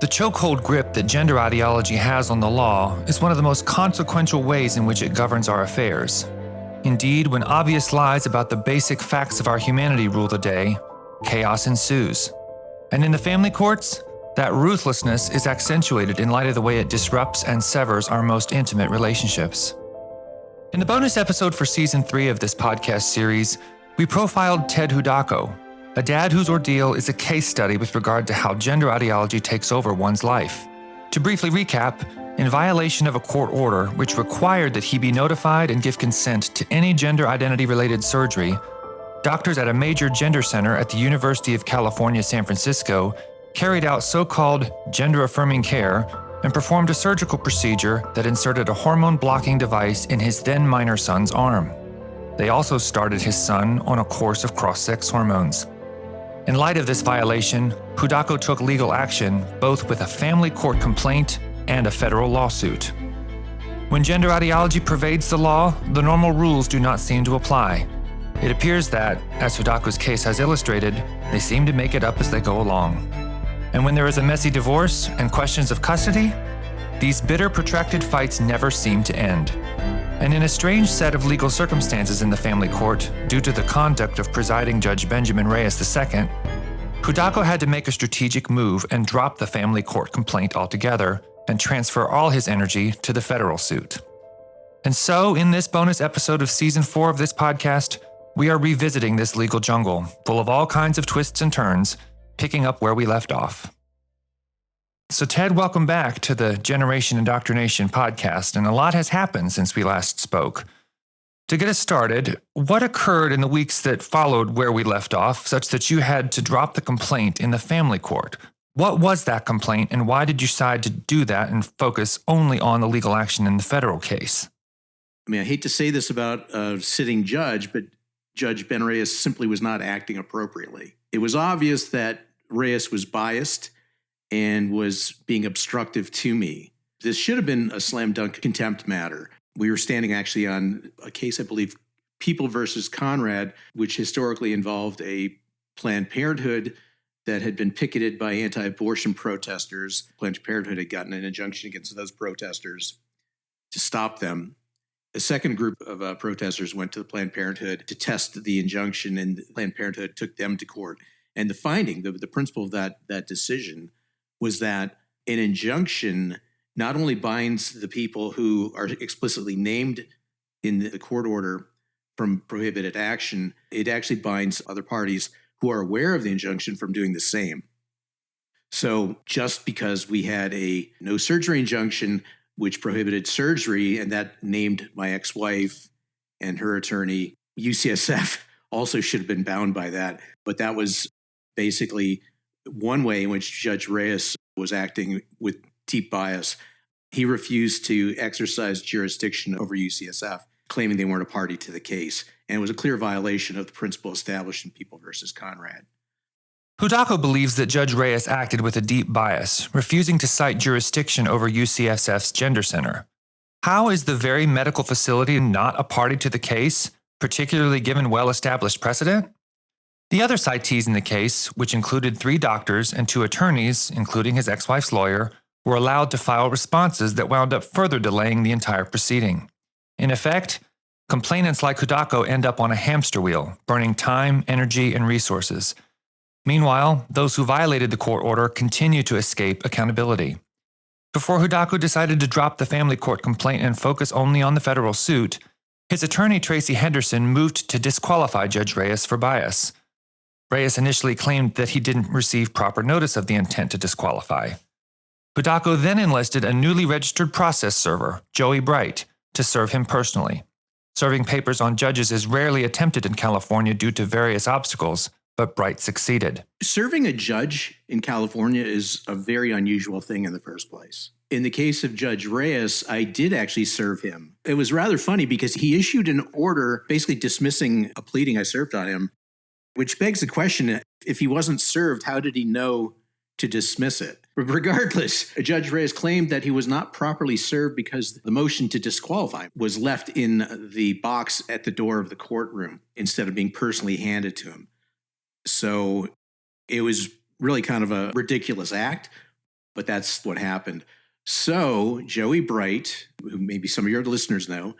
The chokehold grip that gender ideology has on the law is one of the most consequential ways in which it governs our affairs. Indeed, when obvious lies about the basic facts of our humanity rule the day, chaos ensues. And in the family courts, that ruthlessness is accentuated in light of the way it disrupts and severs our most intimate relationships. In the bonus episode for Season 3 of this podcast series, we profiled Ted Hudacko, a dad whose ordeal is a case study with regard to how gender ideology takes over one's life. To briefly recap, in violation of a court order which required that he be notified and give consent to any gender identity-related surgery, doctors at a major gender center at the University of California, San Francisco carried out so-called gender-affirming care and performed a surgical procedure that inserted a hormone-blocking device in his then minor son's arm. They also started his son on a course of cross-sex hormones. In light of this violation, Hudacko took legal action, both with a family court complaint and a federal lawsuit. When gender ideology pervades the law, the normal rules do not seem to apply. It appears that, as Hudacko's case has illustrated, they seem to make it up as they go along. And when there is a messy divorce and questions of custody, these bitter, protracted fights never seem to end. And in a strange set of legal circumstances in the family court, due to the conduct of presiding Judge Benjamin Reyes II, Hudacko had to make a strategic move and drop the family court complaint altogether and transfer all his energy to the federal suit. And so, in this bonus episode of Season 4 of this podcast, we are revisiting this legal jungle, full of all kinds of twists and turns, picking up where we left off. So Ted, welcome back to the Generation Indoctrination podcast, and a lot has happened since we last spoke. To get us started, what occurred in the weeks that followed where we left off, such that you had to drop the complaint in the family court? What was that complaint, and why did you decide to do that and focus only on the legal action in the federal case? I mean, I hate to say this about a sitting judge, but Judge Ben Reyes simply was not acting appropriately. It was obvious that Reyes was biased and was being obstructive to me. This should have been a slam dunk contempt matter. We were standing actually on a case, I believe, People versus Conrad, which historically involved a Planned Parenthood that had been picketed by anti-abortion protesters. Planned Parenthood had gotten an injunction against those protesters to stop them. A second group of protesters went to the Planned Parenthood to test the injunction, and Planned Parenthood took them to court. And the finding, the principle of that decision was that an injunction not only binds the people who are explicitly named in the court order from prohibited action, it actually binds other parties who are aware of the injunction from doing the same. So just because we had a no surgery injunction, which prohibited surgery, and that named my ex-wife and her attorney, UCSF also should have been bound by that. But that was basically one way in which Judge Reyes was acting with deep bias. He refused to exercise jurisdiction over UCSF, claiming they weren't a party to the case. And it was a clear violation of the principle established in People versus Conrad. Hudacko believes that Judge Reyes acted with a deep bias, refusing to cite jurisdiction over UCSF's gender center. How is the very medical facility not a party to the case, particularly given well-established precedent? The other citees in the case, which included 3 doctors and 2 attorneys, including his ex-wife's lawyer, were allowed to file responses that wound up further delaying the entire proceeding. In effect, complainants like Hudacko end up on a hamster wheel, burning time, energy, and resources. Meanwhile, those who violated the court order continue to escape accountability. Before Hudacko decided to drop the family court complaint and focus only on the federal suit, his attorney Tracy Henderson moved to disqualify Judge Reyes for bias. Reyes initially claimed that he didn't receive proper notice of the intent to disqualify. Hudacko then enlisted a newly registered process server, Joey Bright, to serve him personally. Serving papers on judges is rarely attempted in California due to various obstacles, but Bright succeeded. Serving a judge in California is a very unusual thing in the first place. In the case of Judge Reyes, I did actually serve him. It was rather funny because he issued an order basically dismissing a pleading I served on him, which begs the question, if he wasn't served, how did he know to dismiss it? Regardless, Judge Reyes claimed that he was not properly served because the motion to disqualify was left in the box at the door of the courtroom instead of being personally handed to him. So it was really kind of a ridiculous act. But that's what happened. So Joey Bright, who maybe some of your listeners know,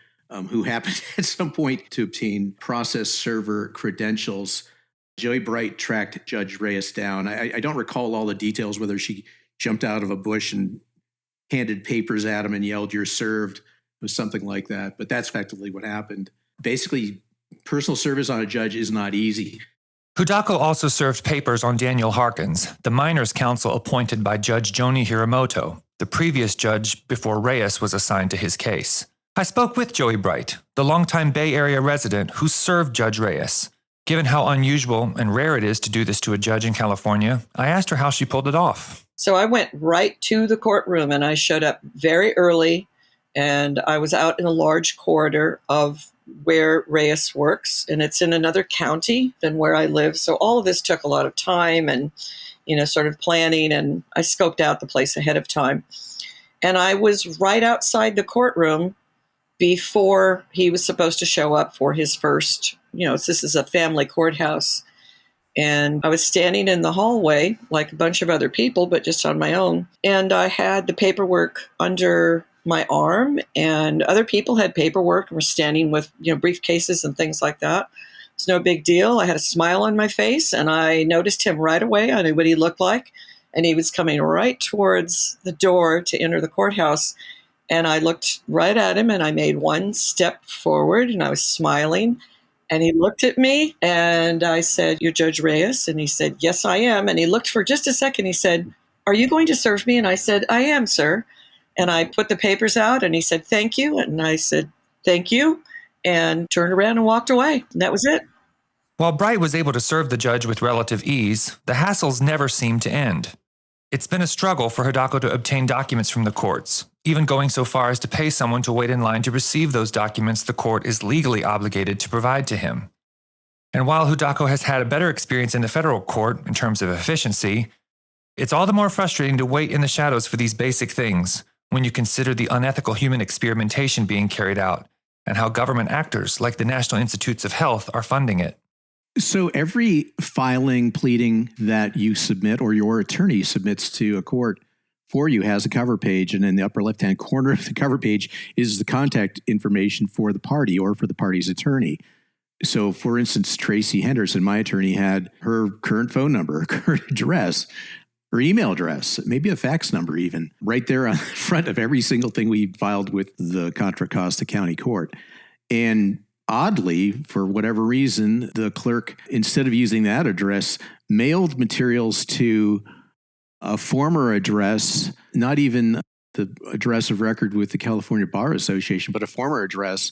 who happened at some point to obtain process server credentials, Joey Bright tracked Judge Reyes down. I don't recall all the details, whether she jumped out of a bush and handed papers at him and yelled, "You're served." It was something like that. But that's effectively what happened. Basically, personal service on a judge is not easy. Hudacko also served papers on Daniel Harkins, the minors' counsel appointed by Judge Joni Hiramoto, the previous judge before Reyes was assigned to his case. I spoke with Joey Bright, the longtime Bay Area resident who served Judge Reyes. Given how unusual and rare it is to do this to a judge in California, I asked her how she pulled it off. So I went right to the courtroom and I showed up very early, and I was out in a large corridor of where Reyes works, and it's in another county than where I live. So all of this took a lot of time and, sort of planning, and I scoped out the place ahead of time. And I was right outside the courtroom before he was supposed to show up for his first, this is a family courthouse. And I was standing in the hallway like a bunch of other people, but just on my own. And I had the paperwork under my arm, and other people had paperwork and were standing with, briefcases and things like that. It's no big deal. I had a smile on my face, and I noticed him right away. I knew what he looked like. And he was coming right towards the door to enter the courthouse. And I looked right at him, and I made one step forward, and I was smiling. And he looked at me, and I said, "You're Judge Reyes?" And he said, "Yes, I am." And he looked for just a second. He said, "Are you going to serve me?" And I said, "I am, sir." And I put the papers out, and he said, "Thank you." And I said, "Thank you," and turned around and walked away. And that was it. While Bright was able to serve the judge with relative ease, the hassles never seemed to end. It's been a struggle for Hudacko to obtain documents from the courts, even going so far as to pay someone to wait in line to receive those documents the court is legally obligated to provide to him. And while Hudacko has had a better experience in the federal court in terms of efficiency, it's all the more frustrating to wait in the shadows for these basic things when you consider the unethical human experimentation being carried out and how government actors like the National Institutes of Health are funding it. So every filing, pleading that you submit or your attorney submits to a court for you has a cover page, and in the upper left-hand corner of the cover page is the contact information for the party or for the party's attorney. So, for instance, Tracy Henderson, my attorney, had her current phone number, her current address, her email address, maybe a fax number even, right there on the front of every single thing we filed with the Contra Costa County Court. And oddly, for whatever reason, the clerk, instead of using that address, mailed materials to a former address, not even the address of record with the California Bar Association, but a former address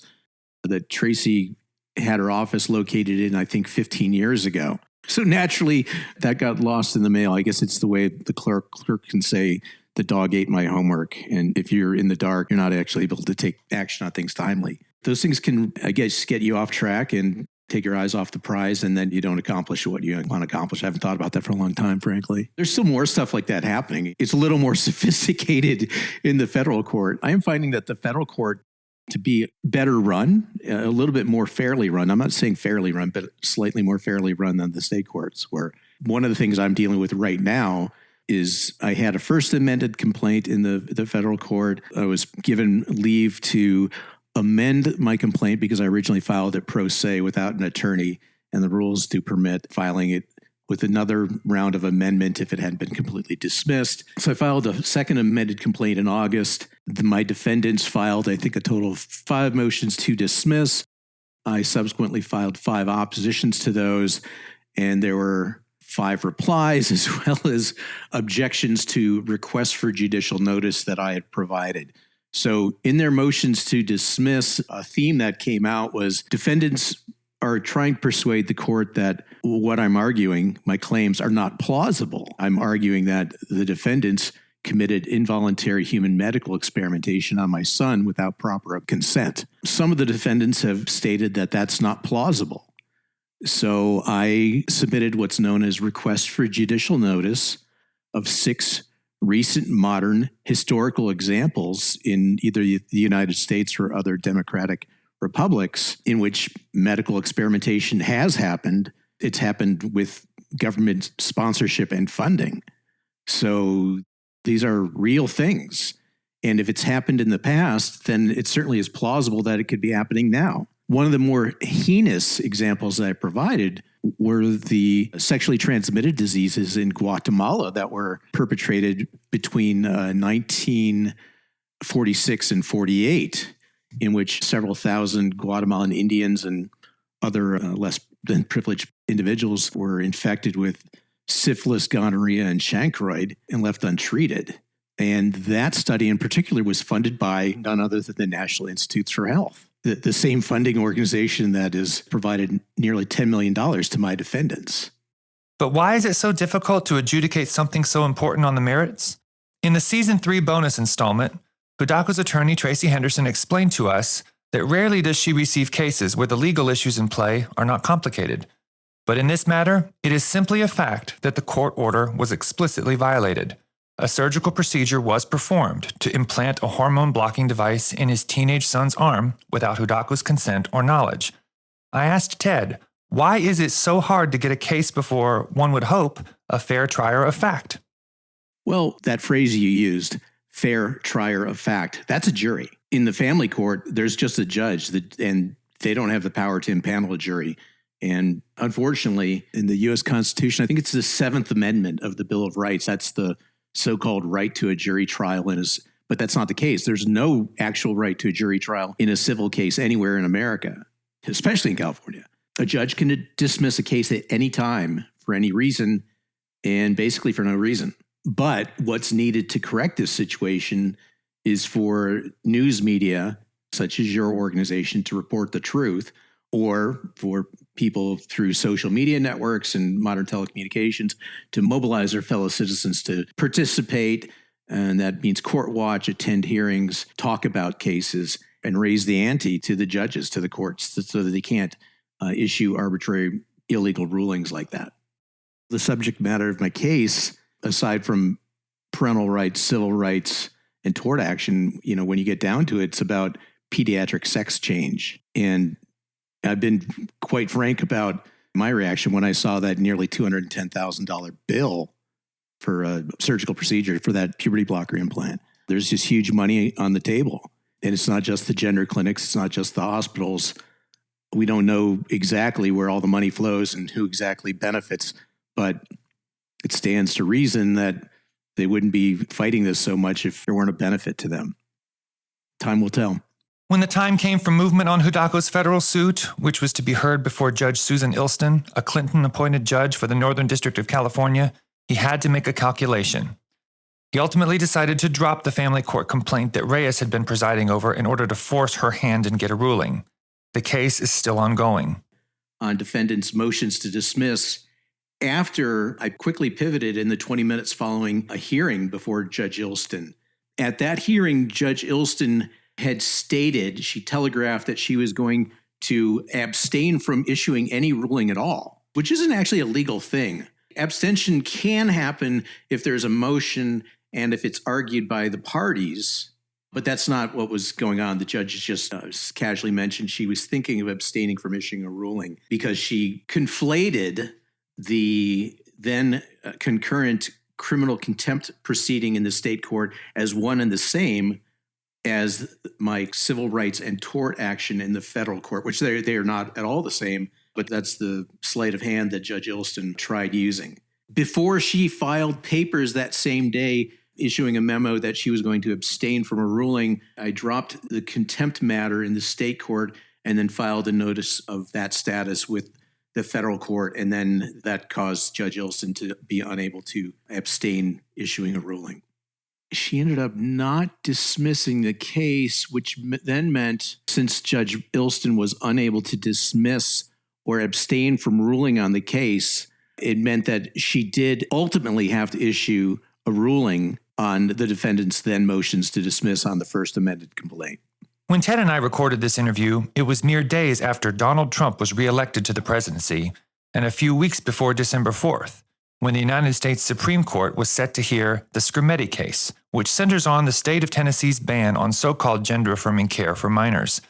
that Tracy had her office located in, I think, 15 years ago. So naturally, that got lost in the mail. I guess it's the way the clerk can say, "The dog ate my homework." And if you're in the dark, you're not actually able to take action on things timely. Those things can, I guess, get you off track and take your eyes off the prize, and then you don't accomplish what you want to accomplish. I haven't thought about that for a long time, frankly. There's still more stuff like that happening. It's a little more sophisticated in the federal court. I am finding that the federal court to be better run, a little bit more fairly run. I'm not saying fairly run, but slightly more fairly run than the state courts, where one of the things I'm dealing with right now is I had a first amended complaint in the federal court. I was given leave to amend my complaint because I originally filed it pro se without an attorney, and the rules do permit filing it with another round of amendment if it hadn't been completely dismissed. So I filed a second amended complaint in August. My defendants filed, I think, a total of 5 motions to dismiss. I subsequently filed 5 oppositions to those, and there were 5 replies as well as objections to requests for judicial notice that I had provided. So in their motions to dismiss, a theme that came out was defendants are trying to persuade the court that what I'm arguing, my claims, are not plausible. I'm arguing that the defendants committed involuntary human medical experimentation on my son without proper consent. Some of the defendants have stated that that's not plausible. So I submitted what's known as request for judicial notice of 6 recent modern historical examples in either the United States or other democratic republics in which medical experimentation has happened. It's happened with government sponsorship and funding. So These are real things. And if it's happened in the past, then it certainly is plausible that it could be happening now. One of the more heinous examples that I provided were the sexually transmitted diseases in Guatemala that were perpetrated between 1946 and 48, in which several thousand Guatemalan Indians and other less than privileged individuals were infected with syphilis, gonorrhea, and chancroid and left untreated. And that study in particular was funded by none other than the National Institutes for Health, the same funding organization that has provided nearly $10 million to my defendants. But why is it so difficult to adjudicate something so important on the merits? In the Season 3 bonus installment, Hudacko's attorney Tracy Henderson explained to us that rarely does she receive cases where the legal issues in play are not complicated. But in this matter, it is simply a fact that the court order was explicitly violated. A surgical procedure was performed to implant a hormone-blocking device in his teenage son's arm without Hudacko's consent or knowledge. I asked Ted, why is it so hard to get a case before, one would hope, a fair trier of fact? Well, that phrase you used, fair trier of fact, that's a jury. In the family court, there's just a judge, and they don't have the power to impanel a jury. And unfortunately, in the U.S. Constitution, I think it's the 7th Amendment of the Bill of Rights, that's the so-called right to a jury trial, but that's not the case. There's no actual right to a jury trial in a civil case anywhere in America, especially in California. A judge can dismiss a case at any time for any reason and basically for no reason. But what's needed to correct this situation is for news media, such as your organization, to report the truth, or for people through social media networks and modern telecommunications to mobilize their fellow citizens to participate. And that means court watch, attend hearings, talk about cases, and raise the ante to the judges, to the courts, so that they can't issue arbitrary, illegal rulings like that. The subject matter of my case, aside from parental rights, civil rights, and tort action, when you get down to it, it's about pediatric sex change. And I've been quite frank about my reaction when I saw that nearly $210,000 bill for a surgical procedure for that puberty blocker implant. There's just huge money on the table. And it's not just the gender clinics. It's not just the hospitals. We don't know exactly where all the money flows and who exactly benefits, but it stands to reason that they wouldn't be fighting this so much if there weren't a benefit to them. Time will tell. When the time came for movement on Hudacko's federal suit, which was to be heard before Judge Susan Ilston, a Clinton-appointed judge for the Northern District of California, he had to make a calculation. He ultimately decided to drop the family court complaint that Reyes had been presiding over in order to force her hand and get a ruling. The case is still ongoing. On defendants' motions to dismiss, after I quickly pivoted in the 20 minutes following a hearing before Judge Ilston. At that hearing, Judge Ilston had stated, she telegraphed that she was going to abstain from issuing any ruling at all, which isn't actually a legal thing. Abstention can happen if there's a motion and if it's argued by the parties, but that's not what was going on. The judge just casually mentioned she was thinking of abstaining from issuing a ruling because she conflated the then concurrent criminal contempt proceeding in the state court as one and the same as my civil rights and tort action in the federal court, which they are not at all the same, but that's the sleight of hand that Judge Ilston tried using. Before she filed papers that same day, issuing a memo that she was going to abstain from a ruling, I dropped the contempt matter in the state court and then filed a notice of that status with the federal court, and then that caused Judge Ilston to be unable to abstain issuing a ruling. She ended up not dismissing the case, which then meant, since Judge Ilston was unable to dismiss or abstain from ruling on the case, it meant that she did ultimately have to issue a ruling on the defendant's then motions to dismiss on the first amended complaint. When Ted and I recorded this interview, it was mere days after Donald Trump was reelected to the presidency, and a few weeks before December 4th, when the United States Supreme Court was set to hear the Scrimeti case, which centers on the state of Tennessee's ban on so-called gender-affirming care for minors.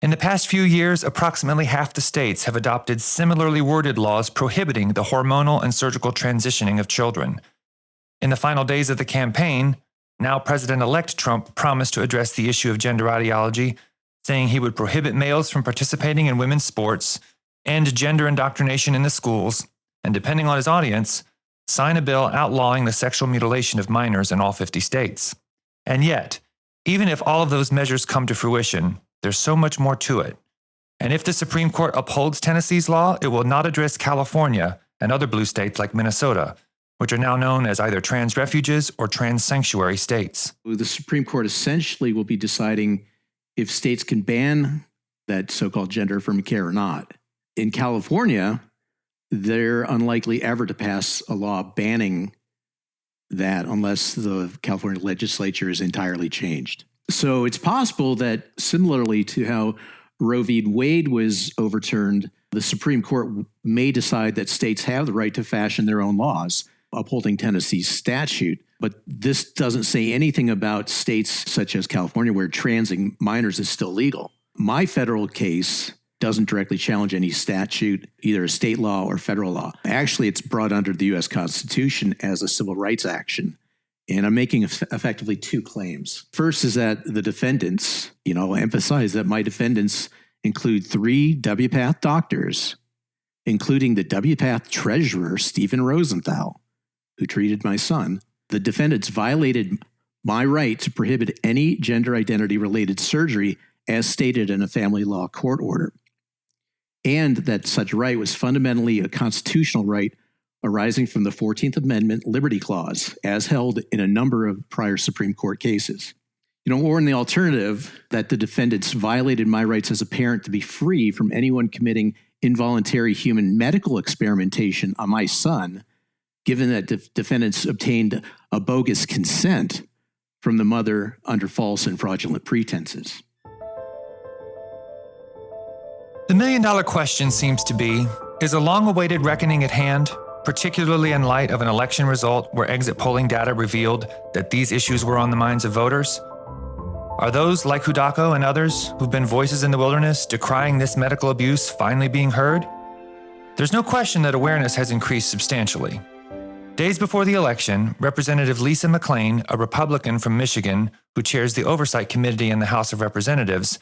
In the past few years, approximately half the states have adopted similarly worded laws prohibiting the hormonal and surgical transitioning of children. In the final days of the campaign, now President-elect Trump promised to address the issue of gender ideology, saying he would prohibit males from participating in women's sports, end gender indoctrination in the schools, and depending on his audience, sign a bill outlawing the sexual mutilation of minors in all 50 states. And yet, even if all of those measures come to fruition, there's so much more to it. And if the Supreme Court upholds Tennessee's law, it will not address California and other blue states like Minnesota, which are now known as either trans refuges or trans sanctuary states. The Supreme Court essentially will be deciding if states can ban that so-called gender-affirming care or not. In California, they're unlikely ever to pass a law banning that unless the California legislature is entirely changed. So it's possible that similarly to how Roe v. Wade was overturned, the Supreme Court may decide that states have the right to fashion their own laws, upholding Tennessee's statute. But this doesn't say anything about states such as California where transing minors is still legal. My federal case doesn't directly challenge any statute, either a state law or federal law. Actually, it's brought under the U.S. Constitution as a civil rights action. And I'm making effectively two claims. First is that the defendants, I'll emphasize that my defendants include 3 WPATH doctors, including the WPATH treasurer, Stephen Rosenthal, who treated my son. The defendants violated my right to prohibit any gender identity-related surgery as stated in a family law court order, and that such right was fundamentally a constitutional right arising from the 14th Amendment Liberty Clause, as held in a number of prior Supreme Court cases. Or in the alternative, that the defendants violated my rights as a parent to be free from anyone committing involuntary human medical experimentation on my son, given that defendants obtained a bogus consent from the mother under false and fraudulent pretenses. The million-dollar question seems to be, is a long-awaited reckoning at hand, particularly in light of an election result where exit polling data revealed that these issues were on the minds of voters? Are those like Hudacko and others who've been voices in the wilderness decrying this medical abuse finally being heard? There's no question that awareness has increased substantially. Days before the election, Representative Lisa McClain, a Republican from Michigan who chairs the Oversight Committee in the House of Representatives,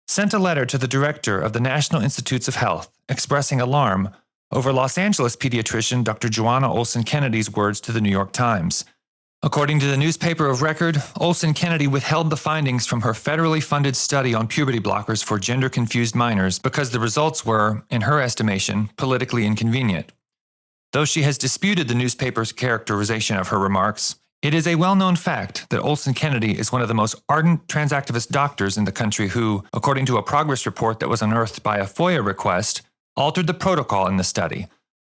sent a letter to the director of the National Institutes of Health expressing alarm over Los Angeles pediatrician Dr. Joanna Olson Kennedy's words to the New York Times. According to the newspaper of record, Olson Kennedy withheld the findings from her federally funded study on puberty blockers for gender-confused minors because the results were, in her estimation, politically inconvenient. Though she has disputed the newspaper's characterization of her remarks, it is a well-known fact that Olson Kennedy is one of the most ardent trans-activist doctors in the country who, according to a progress report that was unearthed by a FOIA request, altered the protocol in the study,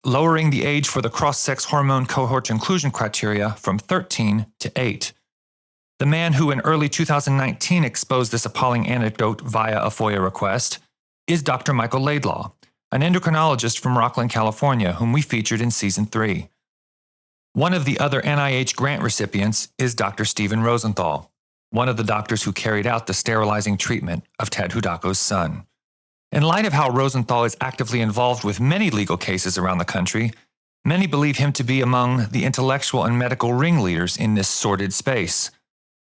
lowering the age for the cross-sex hormone cohort inclusion criteria from 13 to 8. The man who in early 2019 exposed this appalling anecdote via a FOIA request is Dr. Michael Laidlaw, an endocrinologist from Rockland, California, whom we featured in Season 3. One of the other NIH grant recipients is Dr. Stephen Rosenthal, one of the doctors who carried out the sterilizing treatment of Ted Hudacko's son. In light of how Rosenthal is actively involved with many legal cases around the country, many believe him to be among the intellectual and medical ringleaders in this sordid space.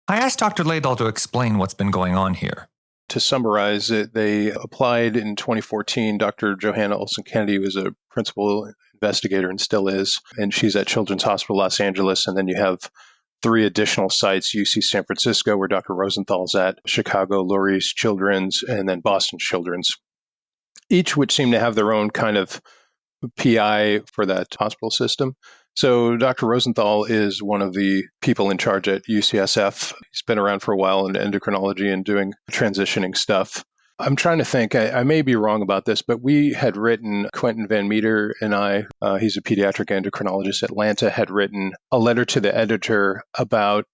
I asked Dr. Laidlaw to explain what's been going on here. To summarize it, they applied in 2014. Dr. Johanna Olson Kennedy was a principal investigator and still is, and she's at Children's Hospital Los Angeles. And then you have 3 additional sites, UC San Francisco, where Dr. Rosenthal's at, Chicago, Lurie's Children's, and then Boston Children's, each which seem to have their own kind of PI for that hospital system. So Dr. Rosenthal is one of the people in charge at UCSF. He's been around for a while in endocrinology and doing transitioning stuff. I'm trying to think, I may be wrong about this, but we had written, Quentin Van Meter and I, he's a pediatric endocrinologist at Atlanta, had written a letter to the editor about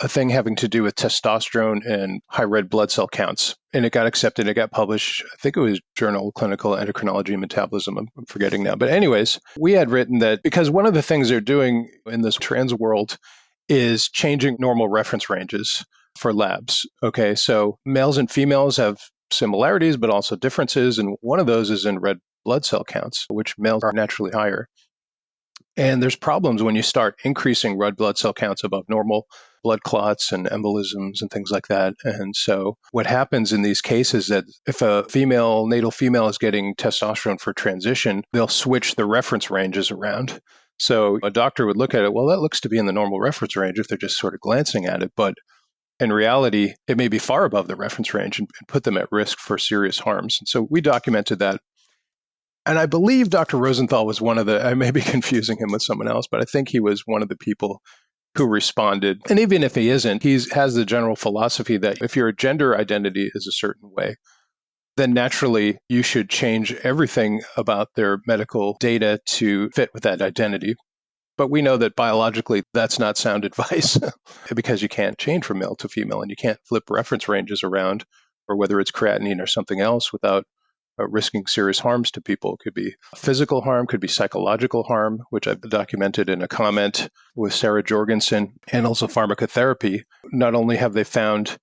a thing having to do with testosterone and high red blood cell counts. And it got accepted. It got published. I think it was Journal of Clinical Endocrinology and Metabolism. I'm forgetting now. But anyways, we had written that because one of the things they're doing in this trans world is changing normal reference ranges for labs. Okay, so males and females have similarities, but also differences. And one of those is in red blood cell counts, which males are naturally higher. And there's problems when you start increasing red blood cell counts above normal, blood clots and embolisms and things like that. And so what happens in these cases that if a natal female is getting testosterone for transition, they'll switch the reference ranges around. So a doctor would look at it, well, that looks to be in the normal reference range if they're just sort of glancing at it. But in reality, it may be far above the reference range and put them at risk for serious harms. And so we documented that. And I believe Dr. Rosenthal was one of I may be confusing him with someone else, but I think he was one of the people who responded. And even if he isn't, he has the general philosophy that if your gender identity is a certain way, then naturally you should change everything about their medical data to fit with that identity. But we know that biologically that's not sound advice because you can't change from male to female and you can't flip reference ranges around, or whether it's creatinine or something else, without risking serious harms to people. It could be physical harm, could be psychological harm, which I've documented in a comment with Sarah Jorgensen, and also pharmacotherapy. Not only have they found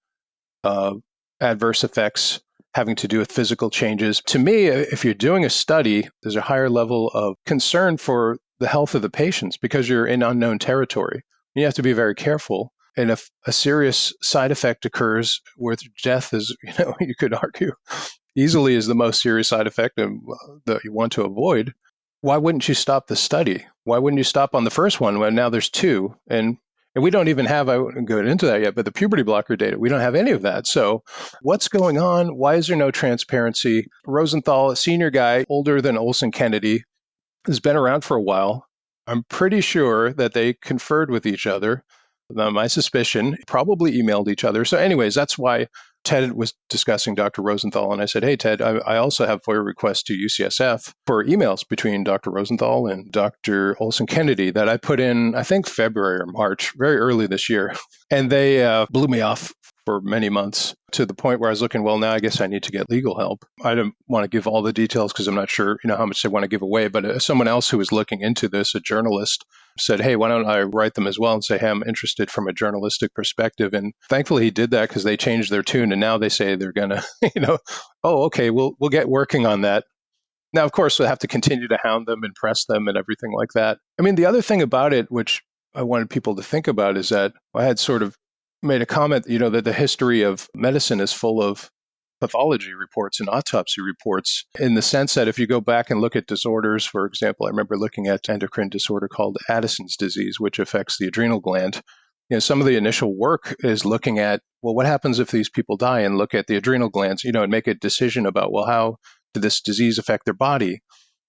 adverse effects having to do with physical changes. To me, if you're doing a study, there's a higher level of concern for the health of the patients because you're in unknown territory. You have to be very careful. And if a serious side effect occurs where death is, you could argue, easily is the most serious side effect that you want to avoid, why wouldn't you stop the study? Why wouldn't you stop on the first one when now there's two? And we don't even have, I wouldn't go into that yet, but the puberty blocker data, we don't have any of that. So what's going on? Why is there no transparency? Rosenthal, a senior guy, older than Olson Kennedy, has been around for a while. I'm pretty sure that they conferred with each other. My suspicion, probably emailed each other. So anyways, that's why Ted was discussing Dr. Rosenthal, and I said, hey, Ted, I also have FOIA requests to UCSF for emails between Dr. Rosenthal and Dr. Olson Kennedy that I put in, I think, February or March, very early this year. And they blew me off for many months to the point where I was looking, well, now I guess I need to get legal help. I don't want to give all the details because I'm not sure, how much they want to give away. But someone else who was looking into this, a journalist, said, hey, why don't I write them as well and say, hey, I'm interested from a journalistic perspective. And thankfully he did that because they changed their tune. And now they say they're going to, oh, okay, we'll get working on that. Now, of course, we'll have to continue to hound them and press them and everything like that. I mean, the other thing about it, which I wanted people to think about, is that I had sort of made a comment, that the history of medicine is full of pathology reports and autopsy reports, in the sense that if you go back and look at disorders, for example, I remember looking at endocrine disorder called Addison's disease, which affects the adrenal gland. Some of the initial work is looking at, well, what happens if these people die, and look at the adrenal glands, and make a decision about, well, how did this disease affect their body?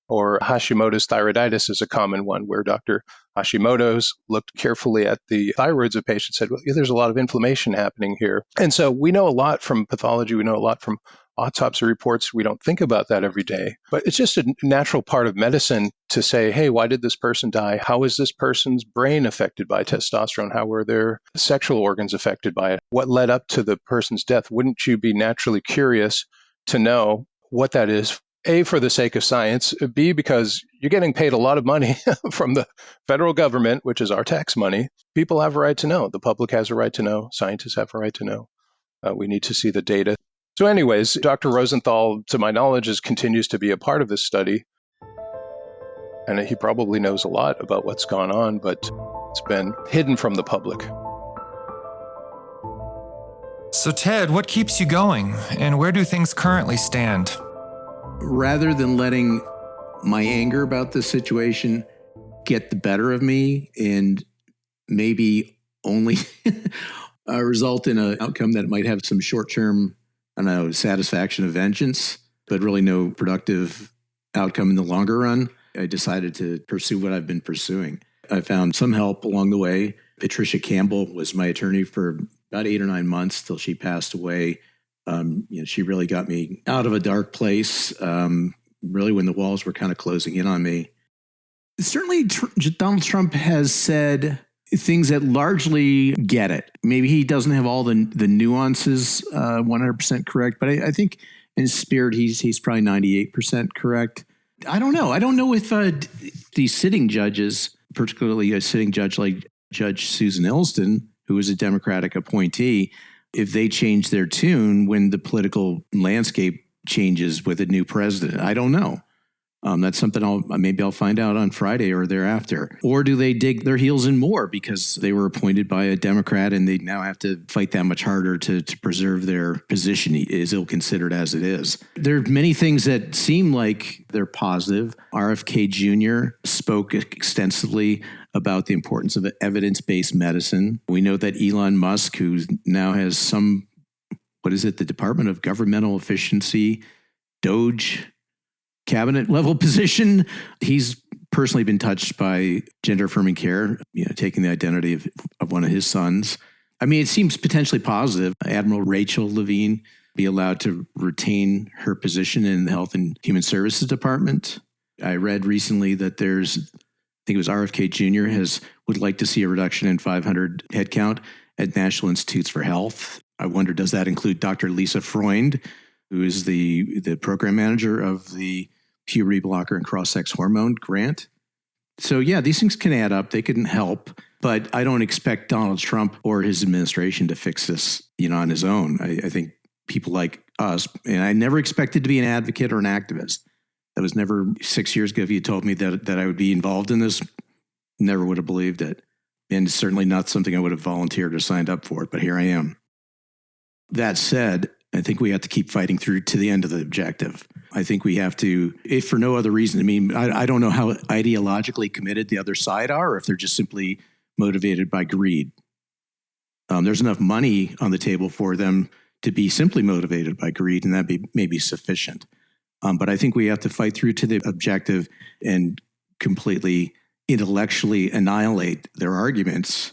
Or Hashimoto's thyroiditis is a common one where Dr. Hashimoto's looked carefully at the thyroids of patients, said, well, yeah, there's a lot of inflammation happening here. And so we know a lot from pathology. We know a lot from autopsy reports. We don't think about that every day. But it's just a natural part of medicine to say, hey, why did this person die? How is this person's brain affected by testosterone? How were their sexual organs affected by it? What led up to the person's death? Wouldn't you be naturally curious to know what that is? A, for the sake of science, B, because you're getting paid a lot of money from the federal government, which is our tax money. People have a right to know. The public has a right to know. Scientists have a right to know. We need to see the data. So anyways, Dr. Rosenthal, to my knowledge, continues to be a part of this study. And he probably knows a lot about what's gone on, but it's been hidden from the public. So Ted, what keeps you going? And where do things currently stand? Rather than letting my anger about this situation get the better of me and maybe only result in an outcome that might have some short-term, satisfaction of vengeance, but really no productive outcome in the longer run, I decided to pursue what I've been pursuing. I found some help along the way. Patricia Campbell was my attorney for about 8 or 9 months till she passed away. She really got me out of a dark place, really when the walls were kind of closing in on me. Certainly, Donald Trump has said things that largely get it. Maybe he doesn't have all the nuances 100% correct, but I think in spirit, he's probably 98% correct. I don't know. I don't know if these sitting judges, particularly a sitting judge like Judge Susan Ilston, who is a Democratic appointee, if they change their tune when the political landscape changes with a new president. I don't know. That's something I'll find out on Friday or thereafter. Or do they dig their heels in more because they were appointed by a Democrat and they now have to fight that much harder to preserve their position, as ill-considered as it is? There are many things that seem like they're positive. RFK Jr. spoke extensively about the importance of evidence-based medicine. We know that Elon Musk, who now has the Department of Governmental Efficiency, Doge, cabinet level position. He's personally been touched by gender-affirming care, taking the identity of one of his sons. I mean, it seems potentially positive. Admiral Rachel Levine be allowed to retain her position in the Health and Human Services Department. I read recently that I think it was RFK Jr. would like to see a reduction in 500 headcount at National Institutes for Health. I wonder, does that include Dr. Lisa Freund, who is the program manager of the puberty blocker and cross-sex hormone grant? So yeah, these things can add up. They can help, but I don't expect Donald Trump or his administration to fix this, on his own. I think people like us, and I never expected to be an advocate or an activist. That was never 6 years ago. If you told me that I would be involved in this, never would have believed it. And it's certainly not something I would have volunteered or signed up for, but here I am. That said, I think we have to keep fighting through to the end of the objective. I think we have to, if for no other reason. I mean, I don't know how ideologically committed the other side are, or if they're just simply motivated by greed. There's enough money on the table for them to be simply motivated by greed, and that may be sufficient. But I think we have to fight through to the objective and completely intellectually annihilate their arguments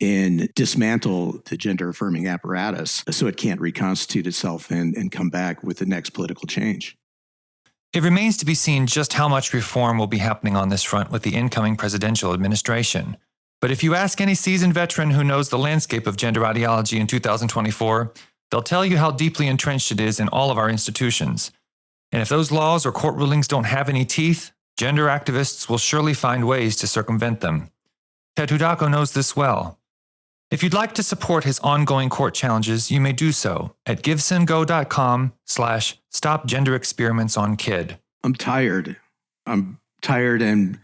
and dismantle the gender-affirming apparatus so it can't reconstitute itself and come back with the next political change. It remains to be seen just how much reform will be happening on this front with the incoming presidential administration. But if you ask any seasoned veteran who knows the landscape of gender ideology in 2024, they'll tell you how deeply entrenched it is in all of our institutions. And if those laws or court rulings don't have any teeth, gender activists will surely find ways to circumvent them. Ted Hudacko knows this well. If you'd like to support his ongoing court challenges, you may do so at givesendgo.com/stopgenderexperimentsonkid. I'm tired and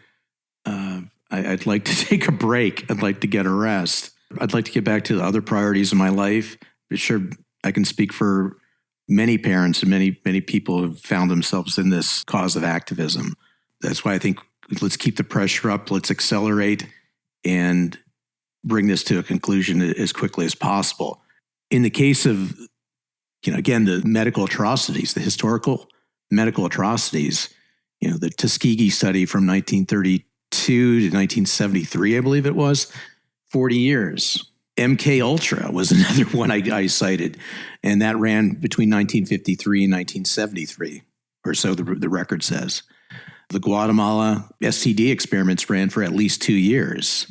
I'd like to take a break. I'd like to get a rest. I'd like to get back to the other priorities in my life. I'm sure I can speak for many parents and many people who have found themselves in this cause of activism. That's why I think let's keep the pressure up. Let's accelerate and bring this to a conclusion as quickly as possible. In the case of, again, the medical atrocities, the historical medical atrocities, the Tuskegee study from 1932 to 1973, I believe it was, 40 years. MK Ultra was another one I cited, and that ran between 1953 and 1973, or so the record says. The Guatemala STD experiments ran for at least 2 years.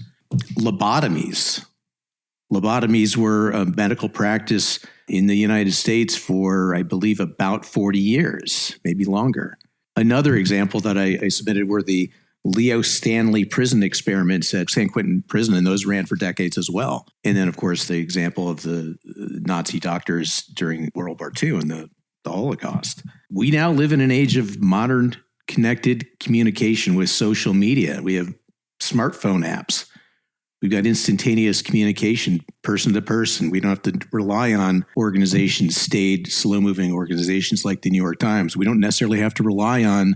Lobotomies were a medical practice in the United States for, I believe, about 40 years, maybe longer. Another example that I submitted were the Leo Stanley prison experiments at San Quentin Prison, and those ran for decades as well. And then, of course, the example of the Nazi doctors during World War II and the Holocaust. We now live in an age of modern connected communication with social media. We have smartphone apps. We've got instantaneous communication, person to person. We don't have to rely on organizations, staid, slow-moving organizations like the New York Times. We don't necessarily have to rely on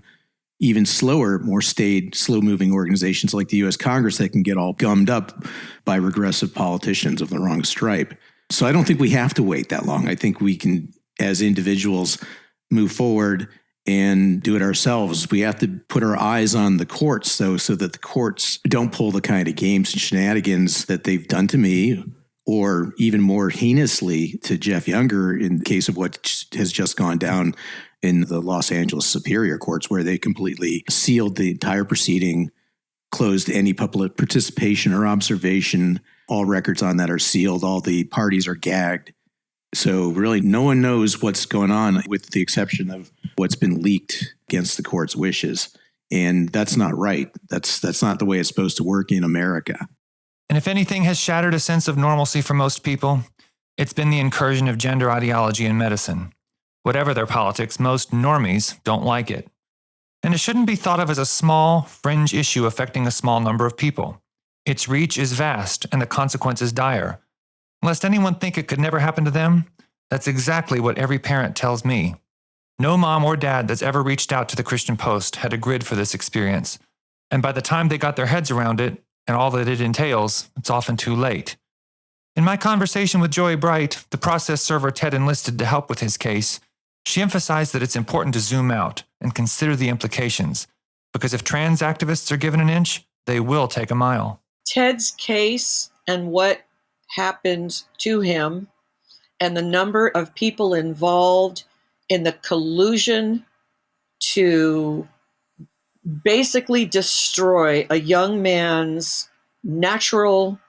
even slower, more staid, slow-moving organizations like the U.S. Congress that can get all gummed up by regressive politicians of the wrong stripe. So I don't think we have to wait that long. I think we can, as individuals, move forward and do it ourselves. We have to put our eyes on the courts, though, so that the courts don't pull the kind of games and shenanigans that they've done to me, or even more heinously to Jeff Younger in the case of what has just gone down in the Los Angeles Superior Courts, where they completely sealed the entire proceeding, closed any public participation or observation. All records on that are sealed. All the parties are gagged. So really, no one knows what's going on with the exception of what's been leaked against the court's wishes. And that's not right. That's not the way it's supposed to work in America. And if anything has shattered a sense of normalcy for most people, it's been the incursion of gender ideology in medicine. Whatever their politics, most normies don't like it. And it shouldn't be thought of as a small, fringe issue affecting a small number of people. Its reach is vast and the consequences dire. Lest anyone think it could never happen to them, that's exactly what every parent tells me. No mom or dad that's ever reached out to the Christian Post had a grid for this experience. And by the time they got their heads around it and all that it entails, it's often too late. In my conversation with Joy Bright, the process server Ted enlisted to help with his case, she emphasized that it's important to zoom out and consider the implications, because if trans activists are given an inch, they will take a mile. Ted's case and what happened to him and the number of people involved in the collusion to basically destroy a young man's natural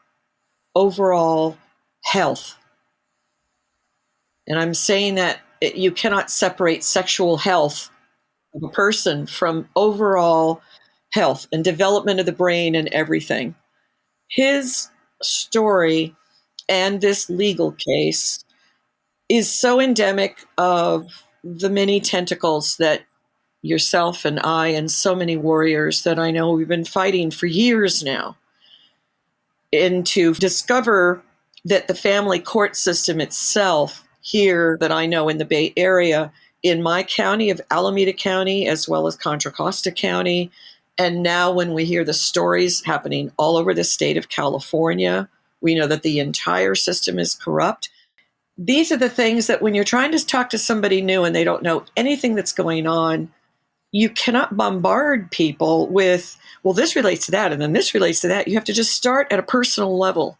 overall health. And I'm saying that you cannot separate sexual health of a person from overall health and development of the brain and everything. His story and this legal case is so endemic of the many tentacles that yourself and I and so many warriors that I know we've been fighting for years now. And to discover that the family court system itself here that I know in the Bay Area, in my county of Alameda County, as well as Contra Costa County, and now when we hear the stories happening all over the state of California, we know that the entire system is corrupt. These are the things that when you're trying to talk to somebody new and they don't know anything that's going on, you cannot bombard people with, well, this relates to that, and then this relates to that. You have to just start at a personal level.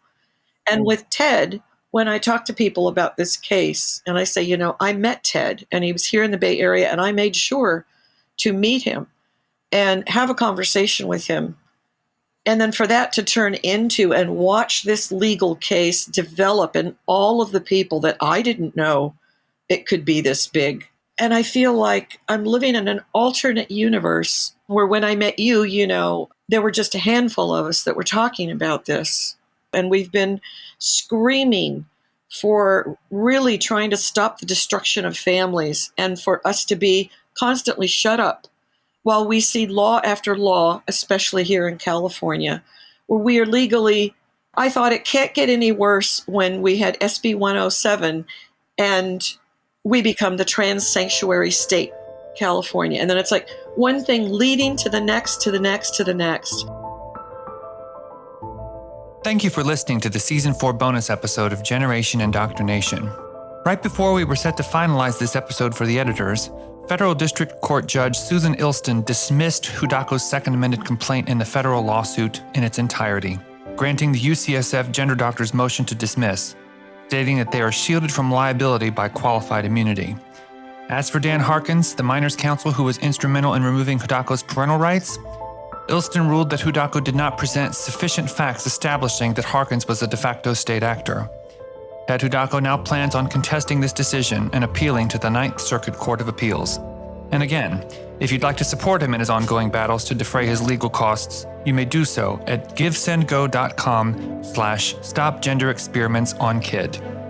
And with Ted, when I talk to people about this case, and I say, I met Ted, and he was here in the Bay Area, and I made sure to meet him and have a conversation with him. And then for that to turn into and watch this legal case develop and all of the people that I didn't know it could be this big. And I feel like I'm living in an alternate universe where when I met you, there were just a handful of us that were talking about this. And we've been screaming for really trying to stop the destruction of families and for us to be constantly shut up while we see law after law, especially here in California, where we are legally, I thought it can't get any worse when we had SB 107 and we become the trans sanctuary state, California. And then it's like one thing leading to the next, to the next, to the next. Thank you for listening to the Season 4 bonus episode of Generation Indoctrination. Right before we were set to finalize this episode for the editors, Federal District Court Judge Susan Ilston dismissed Hudacko's second amended complaint in the federal lawsuit in its entirety, granting the UCSF gender doctor's motion to dismiss, stating that they are shielded from liability by qualified immunity. As for Dan Harkins, the minors' counsel who was instrumental in removing Hudacko's parental rights, Ilston ruled that Hudacko did not present sufficient facts establishing that Harkins was a de facto state actor. Ted Hudacko now plans on contesting this decision and appealing to the Ninth Circuit Court of Appeals. And again, if you'd like to support him in his ongoing battles to defray his legal costs, you may do so at givesendgo.com/stopgenderexperimentsonkid.